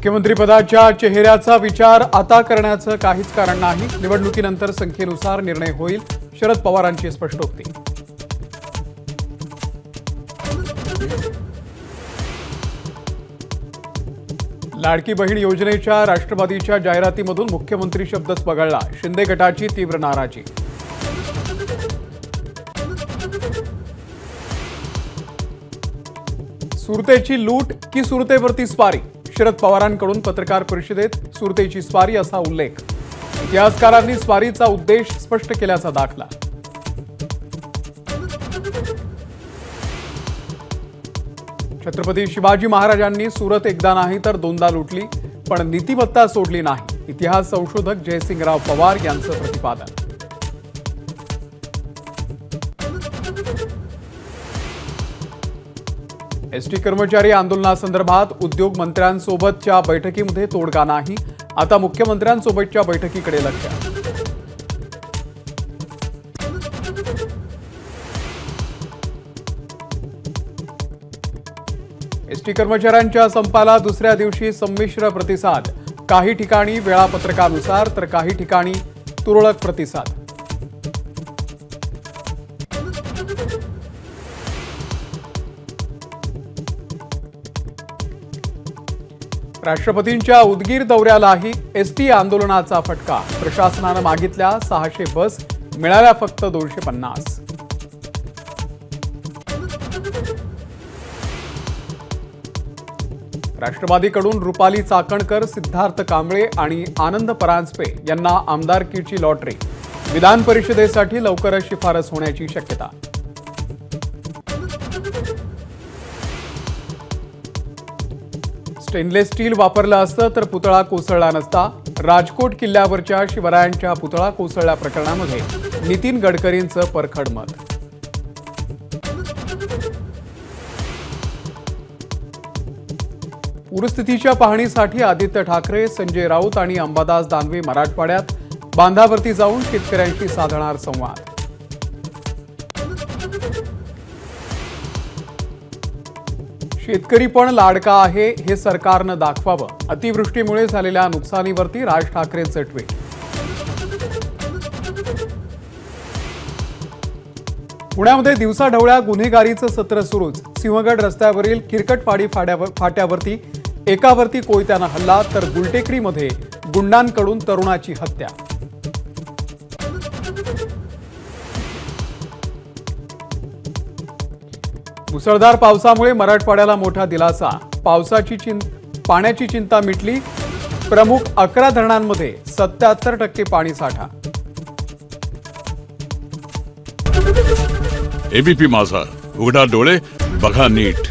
मुख्यमंत्रीपदाच्या चेहऱ्याचा विचार आता करण्याचं काहीच कारण नाही। निवडणुकीनंतर संख्येनुसार निर्णय होईल, शरद पवारांची स्पष्टोक्ती। लाडकी बहीण योजनेच्या राष्ट्रवादीच्या जाहिरातीमधून मुख्यमंत्री शब्दच वगळला, शिंदे गटाची तीव्र नाराजी। सुरतेची लूट की सुरतेवरती स्वारी, शरद पवारांकडून पत्रकार परिषदेत सुरतेची स्वारी असा उल्लेख। इतिहासकारांनी स्वारीचा उद्देश स्पष्ट केल्याचा दाखला। छत्रपती शिवाजी महाराजांनी सुरत एकदा नाही तर दोनदा लुटली, पण नीतिमत्ता सोडली नाही, इतिहास संशोधक जयसिंगराव पवार यांचं प्रतिपादन। एसटी कर्मचारी आंदोलनासंदर्भात उद्योग मंत्र्यांसोबतच्या बैठकीमध्ये तोडगा नाही, आता मुख्यमंत्र्यांसोबतच्या बैठकीकडे लक्ष। एसटी कर्मचाऱ्यांच्या संपाला दुसऱ्या दिवशी संमिश्र प्रतिसाद, काही ठिकाणी वेळापत्रकानुसार तर काही ठिकाणी तुरळक प्रतिसाद। राष्ट्रपतींच्या उदगीर दौऱ्यालाही एसटी आंदोलनाचा फटका, प्रशासनानं मागितल्या 600 बस, मिळाल्या फक्त 250। राष्ट्रवादीकडून रुपाली चाकणकर, सिद्धार्थ कांबळे आणि आनंद परांजपे यांना आमदारकीची लॉटरी, विधान परिषदेसाठी लवकरच शिफारस होण्याची शक्यता। स्टेनलेस स्टील वापरलं असतं तर पुतळा कोसळला नसता, राजकोट किल्ल्यावरच्या शिवरायांच्या पुतळा कोसळल्या प्रकरणामध्ये नितीन गडकरींचं परखड मत। पूरस्थितीच्या पाहणीसाठी आदित्य ठाकरे, संजय राऊत आणि अंबादास दानवे मराठवाड्यात, बांधावरती जाऊन शेतकऱ्यांशी साधणार संवाद। शेतकरी पण लाडका आहे हे सरकारनं दाखवावं, अतिवृष्टीमुळे झालेल्या नुकसानीवरती राज ठाकरेंचं ट्विट। पुण्यामध्ये दिवसाढवळ्या गुन्हेगारीचं सत्र सुरूच, सिंहगड रस्त्यावरील किरकटपाडी फाट्यावरती एकावरती कोयत्यानं हल्ला, तर गुलटेकरीमध्ये गुंडांकडून तरुणाची हत्या। मुसळधार पावसामुळे मराठवाड्याला मोठा दिलासा, पाण्याची चिंता मिटली, प्रमुख 11 धरणांमध्ये 77% पाणी साठा। एबीपी माझा, उघडा डोळे बघा नीट।